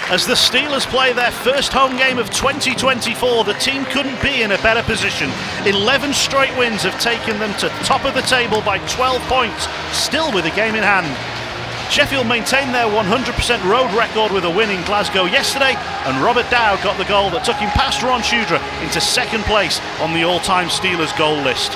As the Steelers play their first home game of 2024, the team couldn't be in a better position. 11 straight wins have taken them to top of the table by 12 points, still with a game in hand. Sheffield maintained their 100% road record with a win in Glasgow yesterday, and Robert Dow got the goal that took him past Ron Shudra into second place on the all-time Steelers goal list.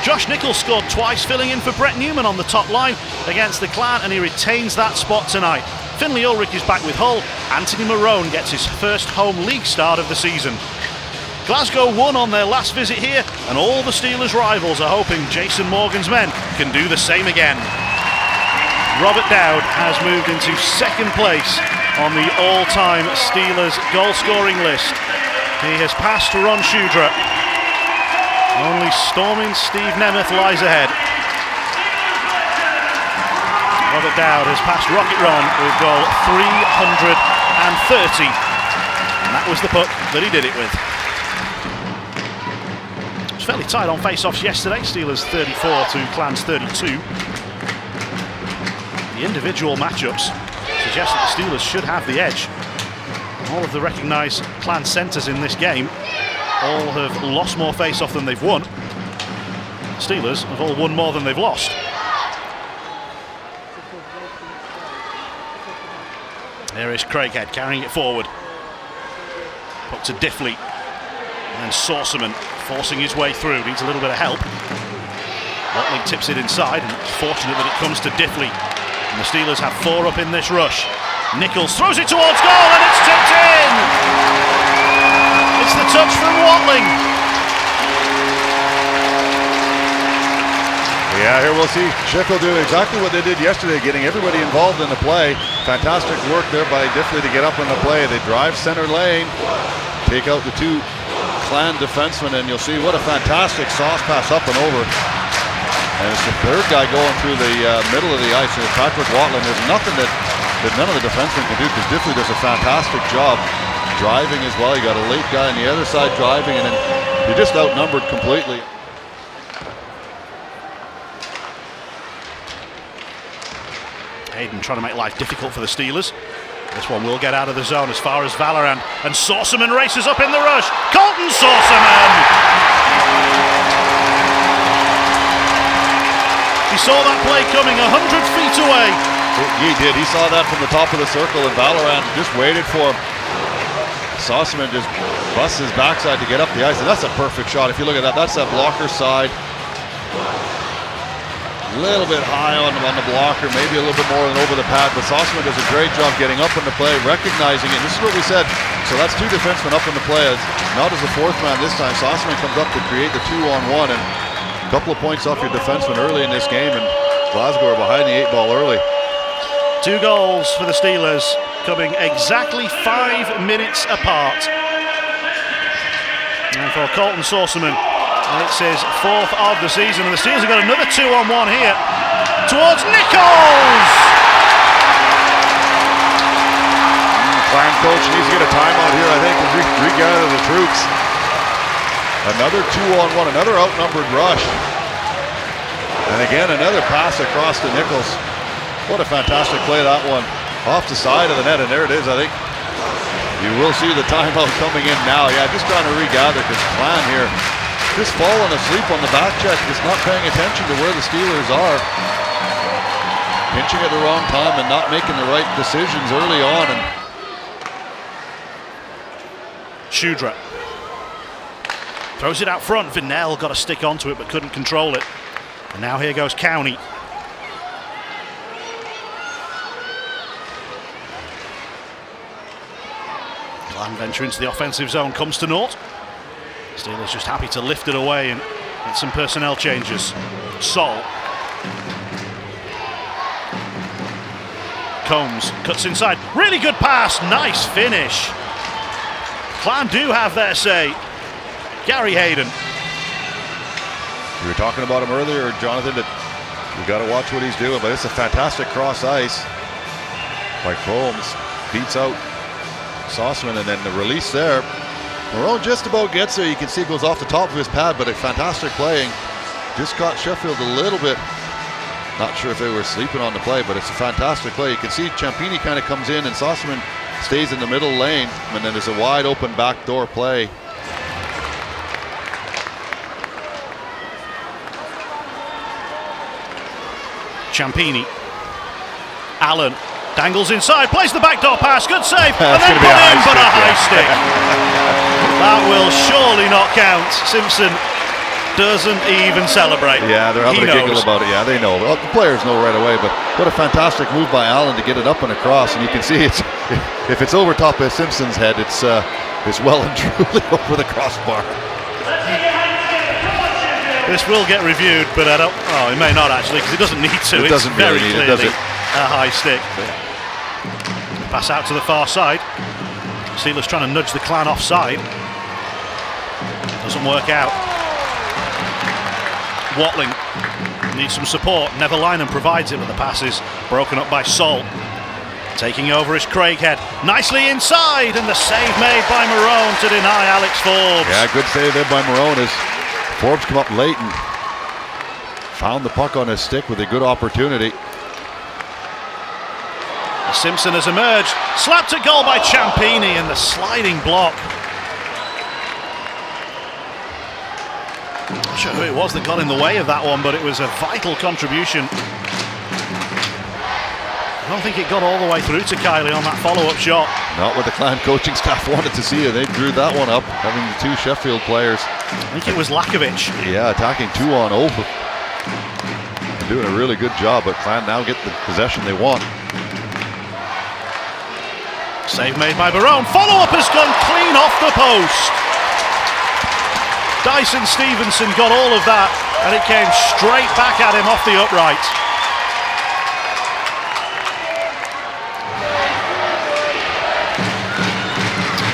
Josh Nichols scored twice, filling in for Brett Newman on the top line against the Clan, and he retains that spot tonight. Fearnley Ulrich is back with Hull. Anthony Marone gets his first home league start of the season. Glasgow won on their last visit here, and all the Steelers rivals are hoping Jason Morgan's men can do the same again. Robert Dowd has moved into second place on the all-time Steelers goal-scoring list. He has passed Ron Shudra. Only storming Steve Nemeth lies ahead. Robert Dowd has passed Rocket Ron with goal 330, and that was the puck that he did it with. It was fairly tight on face-offs yesterday. Steelers 34 to Clans 32. The individual matchups suggest that the Steelers should have the edge. All of the recognised Clan centres in this game all have lost more face-off than they've won. Steelers have all won more than they've lost. There is Craighead carrying it forward. Put to Diffley. And then Saucerman forcing his way through. Needs a little bit of help. Watley tips it inside, and it's fortunate that it comes to Diffley. And the Steelers have 4 up in this rush. Nichols throws it towards goal, and it's tipped in! It's the touch from Watling. Yeah, here we'll see Sheffield do exactly what they did yesterday, getting everybody involved in the play. Fantastic work there by Diffley to get up in the play. They drive center lane, take out the 2 Clan defensemen, and you'll see what a fantastic sauce pass up and over. And it's the third guy going through the middle of the ice, and it's Patrick Watling. There's nothing that none of the defensemen can do, because Diffley does a fantastic job driving as well. You got a late guy on the other side driving, and then you're just outnumbered completely. Hayden trying to make life difficult for the Steelers. This one will get out of the zone as far as Valorant, and Saucerman races up in the rush. Colton Saucerman! He saw that play coming 100 feet away. He did. He saw that from the top of the circle, and Valorant just waited for him. Saucerman just busts his backside to get up the ice, and that's a perfect shot. If you look at that, that's that blocker side. A little bit high on the blocker, maybe a little bit more than over the pad, but Saucerman does a great job getting up in the play, recognizing it. This is what we said. So that's 2 defensemen up in the play. Not as a 4th man this time. Saucerman comes up to create the 2-on-1, and a couple of points off your defenseman early in this game, and Glasgow are behind the 8 ball early. 2 goals for the Steelers, coming exactly 5 minutes apart. And for Colton Saucerman, it's his 4th of the season, and the Steelers have got another 2-on-1 here towards Nichols. Clan coach needs to get a timeout here, I think, and regather the troops. Another 2-on-1, another outnumbered rush, and again another pass across to Nichols. What a fantastic play that one, off the side of the net, and there it is. I think you will see the timeout coming in now. Yeah, just trying to regather, because Clan here just falling asleep on the back check, just not paying attention to where the Steelers are. Pinching at the wrong time and not making the right decisions early on. And Shudra throws it out front. Vinnell got a stick onto it but couldn't control it. And now here goes County. Clan venture into the offensive zone, comes to naught. Steelers just happy to lift it away and get some personnel changes. Sol. Combs cuts inside. Really good pass. Nice finish. Clan do have their say. Gary Hayden. We were talking about him earlier, Jonathan, that you got to watch what he's doing, but it's a fantastic cross ice by Combs. Beats out Saucerman, and then the release there. Marone just about gets there. You can see it goes off the top of his pad, but a fantastic playing. Just caught Sheffield a little bit. Not sure if they were sleeping on the play, but it's a fantastic play. You can see Ciampini kind of comes in, and Saucerman stays in the middle lane, and then there's a wide open backdoor play. Ciampini. Allen dangles inside, plays the backdoor pass, good save, and That's then gonna be put a in, high but a stick, high stick. That will surely not count. Simpson doesn't even celebrate. Yeah, they're having He a giggle knows. about it. Yeah, they know. Well, the players know right away, but what a fantastic move by Allen to get it up and across. And you can see it's if it's over top of Simpson's head, it's well and truly over the crossbar. This will get reviewed, but I don't. Oh, it may not actually, because it doesn't need to. It doesn't it's very really need it, clearly does it? a high stick. Pass out to the far side. Steelers trying to nudge the Clan offside. Doesn't work out. Watling needs some support. Neverlinen provides it, but the pass is broken up by Sol. Taking over is Craighead. Nicely inside, and the save made by Marone to deny Alex Forbes. Yeah, good save there by Marone as Forbes come up late and found the puck on his stick with a good opportunity. Simpson has emerged. Slapped at goal by Ciampini, and the sliding block. Not sure who it was that got in the way of that one, but it was a vital contribution. I don't think it got all the way through to Kylie on that follow-up shot. Not what the Clan coaching staff wanted to see, and they drew that one up, having the two Sheffield players. I think it was Lakovic. Yeah, attacking 2 on 0. Doing a really good job, but Clan now get the possession they want. Save made by Barone. Follow-up has gone clean off the post. Dyson Stevenson got all of that, and it came straight back at him off the upright.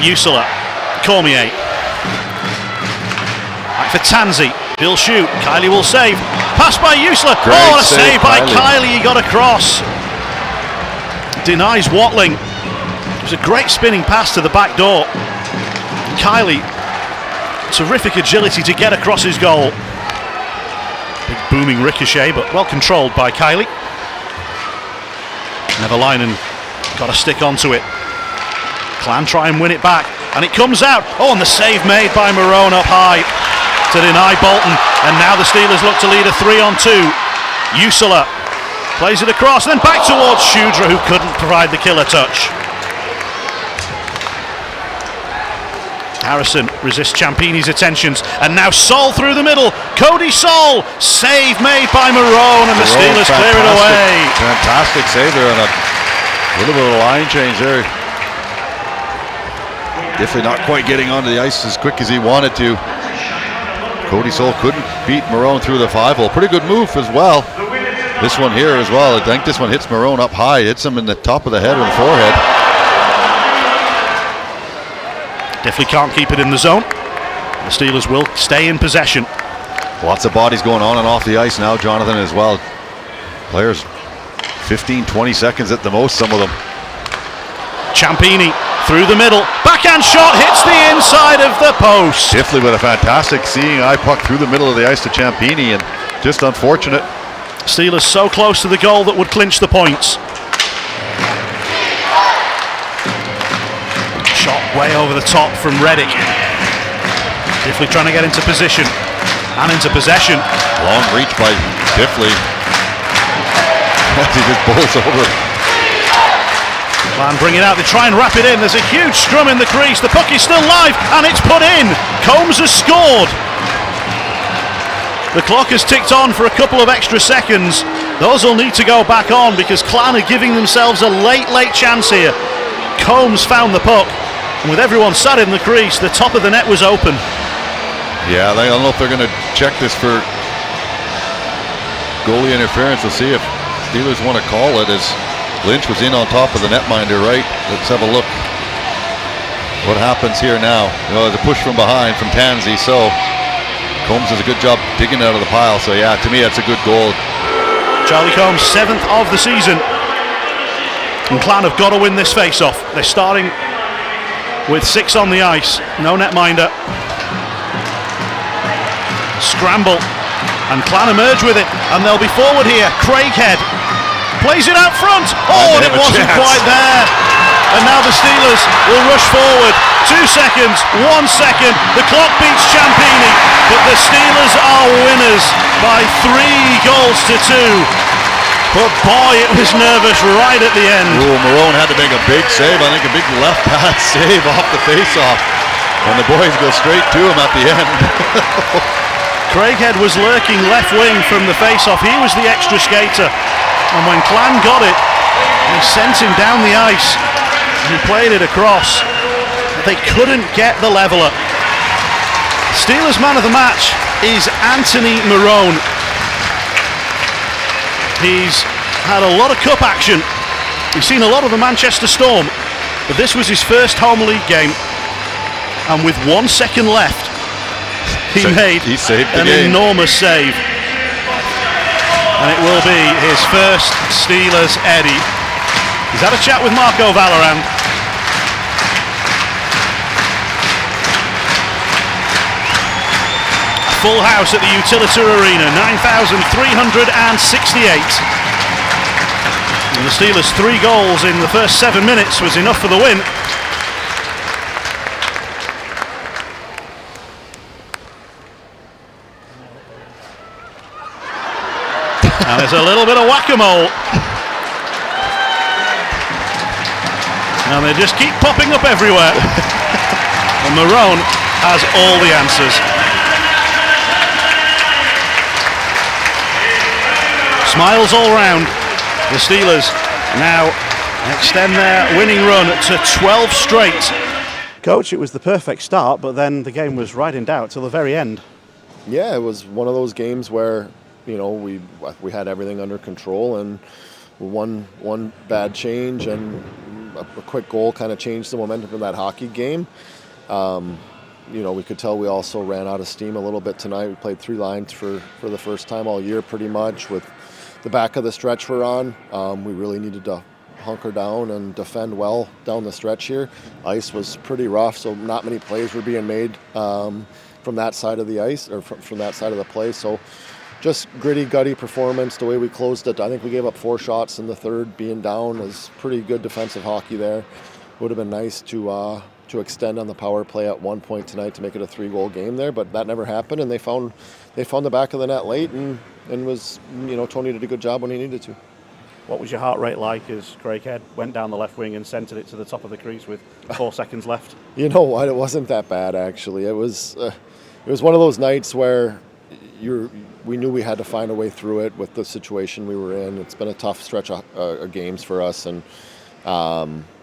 Usula, Cormier. Back for Tanzi. He'll shoot. Kylie will save. Pass by Usula. Great Oh, and a save save by Kylie. Kylie. He got across. Denies Watling. It was a great spinning pass to the back door. Kylie, terrific agility to get across his goal. Big booming ricochet, but well controlled by Kylie. Neverlinen got a stick onto it. Clan try and win it back, and it comes out. Oh, and the save made by Marone up high to deny Bolton, and now the Steelers look to lead a 3-on-2. Usula plays it across, and then back towards Shudra, who couldn't provide the killer touch. Harrison resists Ciampini's attentions, and now Sol through the middle. Cody Sol, save made by Marone, and the Steelers clear it away. Fantastic save there, and a little bit of a line change there. Definitely not quite getting onto the ice as quick as he wanted to. Cody Sol couldn't beat Marone through the 5-hole. Pretty good move as well. This one here as well. I think this one hits Marone up high. Hits him in the top of the head or the forehead. Definitely can't keep it in the zone. The Steelers will stay in possession. Lots of bodies going on and off the ice now, Jonathan, as well. Players 15, 20 seconds at the most, some of them. Ciampini through the middle. Backhand shot hits the inside of the post. Shifley with a fantastic seeing eye puck through the middle of the ice to Ciampini, and just unfortunate. Steelers so close to the goal that would clinch the points. Shot way over the top from Reddick. Diffley trying to get into position and into possession. Long reach by Diffley. He just bowls over. Clan bring it out, they try and wrap it in. There's a huge scrum in the crease. The puck is still live, and it's put in. Combs has scored. The clock has ticked on for a couple of extra seconds. Those will need to go back on because Clan are giving themselves a late chance here. Combs found the puck, and with everyone sat in the crease, the top of the net was open. Yeah, I don't know if they're going to check this for goalie interference. We'll see if Steelers want to call it, as Lynch was in on top of the netminder, right? Let's have a look. What happens here now? Oh, there's a push from behind from Tanzi, so Combs does a good job digging out of the pile. So yeah, to me that's a good goal. Charlie Combs, 7th of the season. And Clan have got to win this face-off. They're starting with 6 on the ice. No netminder. Scramble. And Clan emerge with it. And they'll be forward here. Craighead plays it out front. Oh, and it wasn't quite there. and now the Steelers will rush forward. 2 seconds, 1 second, the clock beats Ciampini, but the Steelers are winners by 3 goals to 2. But boy, it was nervous right at the end. Ooh, Marone had to make a big save, I think a big left pad save off the face-off. And the boys go straight to him at the end. Craighead was lurking left wing from the face-off. He was the extra skater. And when Clan got it, he sent him down the ice. He played it across. They couldn't get the leveller. Steelers man of the match is Anthony Marone. He's had a lot of cup action. He's seen a lot of the Manchester Storm, but this was his first home league game. And with 1 second left, he saved an enormous save. And it will be his first Steelers Eddie. He's had a chat with Marco Vallerand. A full house at the Utilita Arena, 9,368. And the Steelers' 3 goals in the first 7 minutes was enough for the win. And there's a little bit of whack-a-mole. And they just keep popping up everywhere. And Marone has all the answers. Smiles all round. The Steelers now extend their winning run to 12 straight. Coach, it was the perfect start, but then the game was right in doubt till the very end. Yeah, it was one of those games where, you know, we had everything under control, and one bad change and a quick goal kind of changed the momentum of that hockey game. You know, we could tell we also ran out of steam a little bit tonight. We played 3 lines for the first time all year pretty much. With the back of the stretch we're on, we really needed to hunker down and defend well down the stretch here. Ice was pretty rough, so not many plays were being made from that side of the ice, or from that side of the play. So just gritty, gutty performance, the way we closed it. I think we gave up 4 shots in the third. Being down is pretty good defensive hockey there. Would have been nice to extend on the power play at one point tonight to make it a 3-goal game there, but that never happened, and they found the back of the net late, and was, you know, Tony did a good job when he needed to. What was your heart rate like as Craighead went down the left wing and centred it to the top of the crease with 4 seconds left? You know what? It wasn't that bad, actually. It was one of those nights where we knew we had to find a way through it with the situation we were in. It's been a tough stretch of games for us, and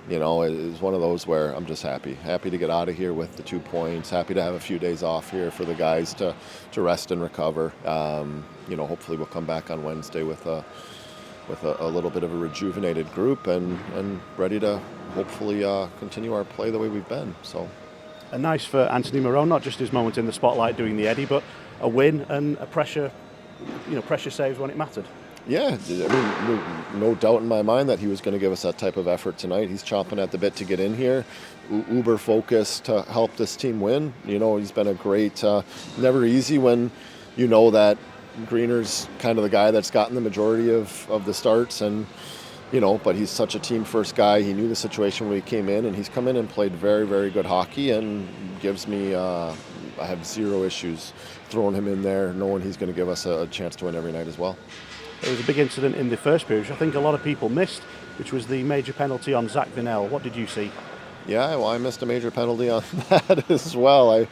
you know, it was one of those where I'm just happy to get out of here with the 2 points. Happy to have a few days off here for the guys to rest and recover. You know, hopefully we'll come back on Wednesday with a little bit of a rejuvenated group and ready to hopefully continue our play the way we've been. So, and nice for Anthony Marone, not just his moment in the spotlight doing the Eddie, but a win and a pressure saves when it mattered. Yeah, I mean, no doubt in my mind that he was going to give us that type of effort tonight. He's chomping at the bit to get in here, uber focused to help this team win. You know, he's been a great, never easy when you know that Greener's kind of the guy that's gotten the majority of the starts, and you know, but he's such a team first guy. He knew the situation when he came in, and he's come in and played very, very good hockey, and gives me, I have zero issues throwing him in there, knowing he's going to give us a chance to win every night as well. There was a big incident in the first period, which I think a lot of people missed, which was the major penalty on Zach Vinnell. What did you see? Yeah, well, I missed a major penalty on that as well.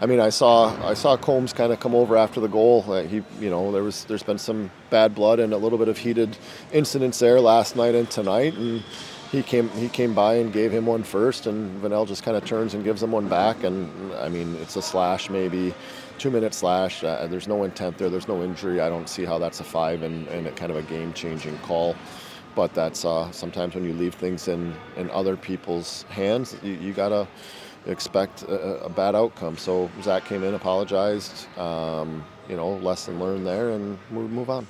I mean, I saw Combs kind of come over after the goal. There's been some bad blood and a little bit of heated incidents there last night and tonight, and he came by and gave him one first, and Vinnell just kind of turns and gives him one back. And I mean, it's a slash, maybe 2-minute slash. There's no intent there. There's no injury. I don't see how that's a 5 and a kind of a game-changing call. But that's sometimes when you leave things in other people's hands, you gotta expect a bad outcome. So Zach came in, apologized, lesson learned there, and we move on.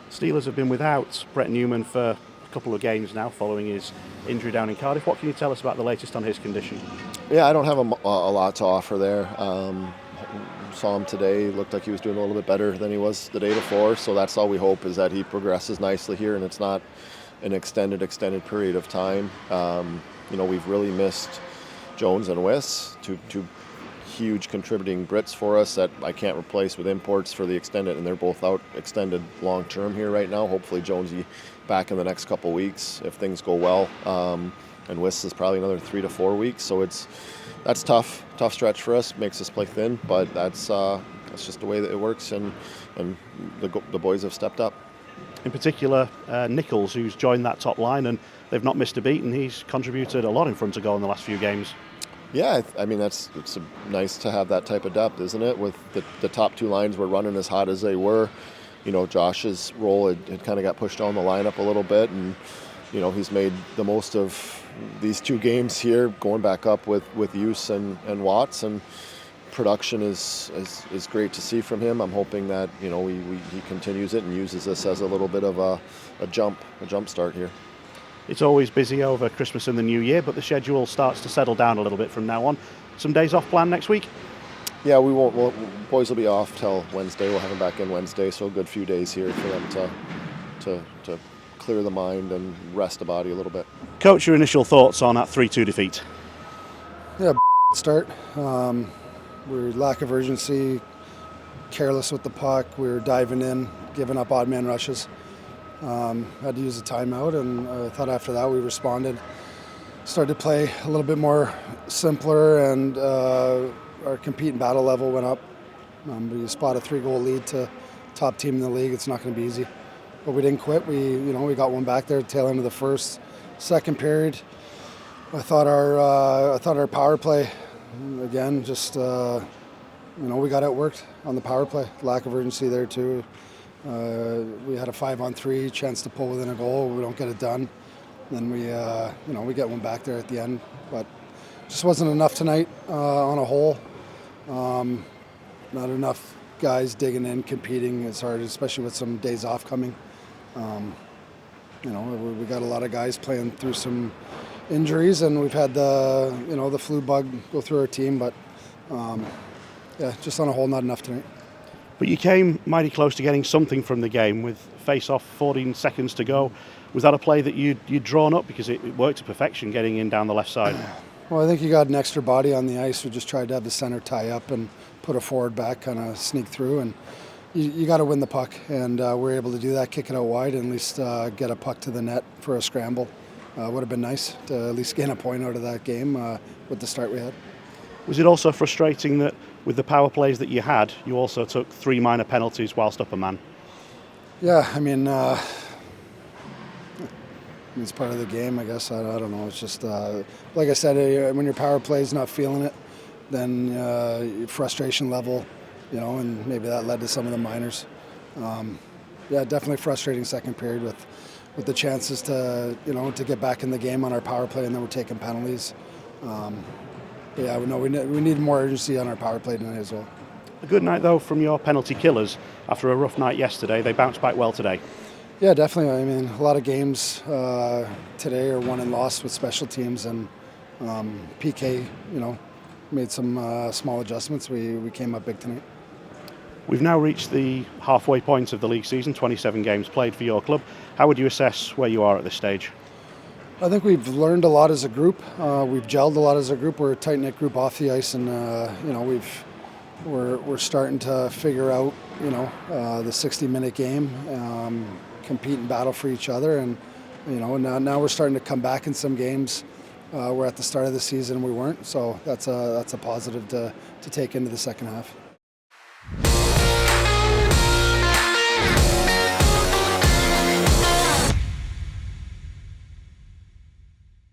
Steelers have been without Brett Newman for a couple of games now following his injury down in Cardiff. What can you tell us about the latest on his condition? Yeah, I don't have a lot to offer there. Saw him today, looked like he was doing a little bit better than he was the day before, so that's all we hope, is that he progresses nicely here and it's not an extended period of time. We've really missed Jones and Wiss, two huge contributing Brits for us that I can't replace with imports for the extended, and they're both out extended long term here right now. Hopefully Jonesy back in the next couple weeks if things go well, and Wiss is probably another 3 to 4 weeks. So that's tough stretch for us. Makes us play thin, but that's just the way that it works, and the boys have stepped up. In particular, Nichols, who's joined that top line, and they've not missed a beat, and he's contributed a lot in front of goal in the last few games. Yeah, I mean, it's nice to have that type of depth, isn't it? With the top two lines were running as hot as they were. Josh's role had kind of got pushed down the lineup a little bit, and he's made the most of these 2 games here, going back up with Use and Watts, and production is great to see from him. I'm hoping that he continues it and uses this as a little bit of a jump start here. It's always busy over Christmas and the New Year, but the schedule starts to settle down a little bit from now on. Some days off planned next week? Yeah, we won't. Boys will be off till Wednesday. We'll have them back in Wednesday, so a good few days here for them to clear the mind and rest the body a little bit. Coach, your initial thoughts on that 3-2 defeat? Yeah, start. We're lack of urgency, careless with the puck. We were diving in, giving up odd man rushes. Had to use a timeout, and I thought after that we responded, started to play a little bit more simpler, and our compete and battle level went up. We spot a 3-goal lead to top team in the league. It's not going to be easy, but we didn't quit. We got one back there at the tail end of the first. Second period, I thought our power play again just we got outworked on the power play. Lack of urgency there too. We had a 5-on-3 chance to pull within a goal. We don't get it done. Then we get one back there at the end, but just wasn't enough tonight on a whole. Not enough guys digging in, competing as hard, especially with some days off coming. We got a lot of guys playing through some injuries, and we've had the flu bug go through our team, but just on a whole, not enough tonight. But you came mighty close to getting something from the game with face-off, 14 seconds to go. Was that a play that you'd drawn up because it worked to perfection getting in down the left side? Well, I think you got an extra body on the ice. We just tried to have the center tie up and put a forward back, kind of sneak through, and you got to win the puck, and we're able to do that, kick it out wide, and at least get a puck to the net for a scramble. Would have been nice to at least gain a point out of that game with the start we had. Was it also frustrating that with the power plays that you had, you also took 3 minor penalties whilst up a man? Yeah, I mean, it's part of the game, I guess. I don't know. It's just, like I said, when your power play is not feeling it, then your frustration level, and maybe that led to some of the minors. Definitely frustrating second period with the chances to get back in the game on our power play, and then we're taking penalties. We need more urgency on our power play tonight as well. A good night, though, from your penalty killers. After a rough night yesterday, they bounced back well today. Yeah, definitely. I mean, a lot of games today are won and lost with special teams, and PK, made some small adjustments. We came up big tonight. We've now reached the halfway point of the league season, 27 games played for your club. How would you assess where you are at this stage? I think we've learned a lot as a group. We've gelled a lot as a group. We're a tight-knit group off the ice, and we're starting to figure out the 60-minute game, compete and battle for each other, and now we're starting to come back in some games. We're at the start of the season we weren't, so that's a positive to take into the second half.